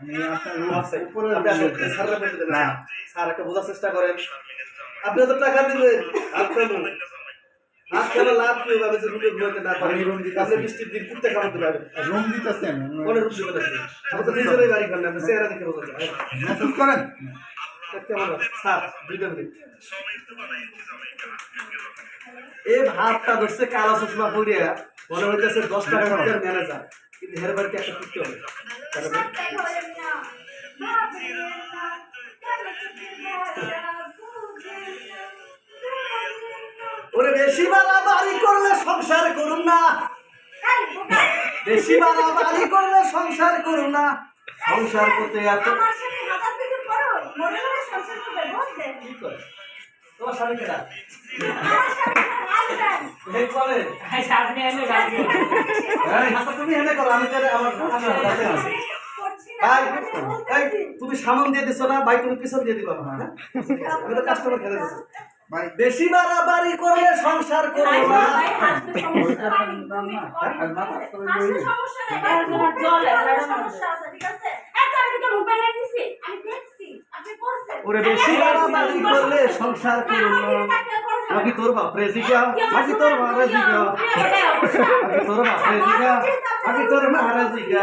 আমি আপনার রুম আছে উপরে আপনি আসলে স্যারের কাছে দেন না। স্যার একটা বোঝার চেষ্টা করেন আপনি তো টাকা দিবেন আপনি আপনারা লাভ কি হবে যে রুমে ঘুমাতে না পারেন আমি room দিতেছি। আপনি বৃষ্টির দিন কুত্তে খাওয়াতে পারবেন রুম দিতেছেন কোন রুম দিবেন আপনি তো নিজেরই বাড়ি করেন আপনি চেহারা দেখে বোঝা যায় মেসেজ করেন কেমন স্যার দুইটা মিনিট এই ভাবটা ধরছে কালো চশমা পড়িয়া মনে হইতেছে 10 টাকা ফুটের ম্যানেজার কিন্তু হের বাড়িতে একটা ফুটতে হবে ওরে বেশি বাড়াবাড়ি করলে সংসার করুন না বেশি বাড়াবাড়ি করলে সংসার করুন না সংসার করতে এত কি করে তোমার স্বামী কেডা এই করে আচ্ছা তুমি এনে করো আমি তাহলে আমার কাছে আছি ভাই এই তুমি সামন দিয়ে দিছো না ভাই তুমি পিছন দিয়ে দিবা না হ্যাঁ? আমি তো কাস্টমার খেলে দিছি ভাই বেশি বাড়াবাড়ি করলে সংসার করো না আর মাথা করে লইলে ওরে বেশি বাড়াবাড়ি করলে সংসার করো না নাকি তোর বাপ রে জিগা নাকি তোর মা রে জিগা নাকি তোর বাপ রে জিগা নাকি তোর মা রে জিগা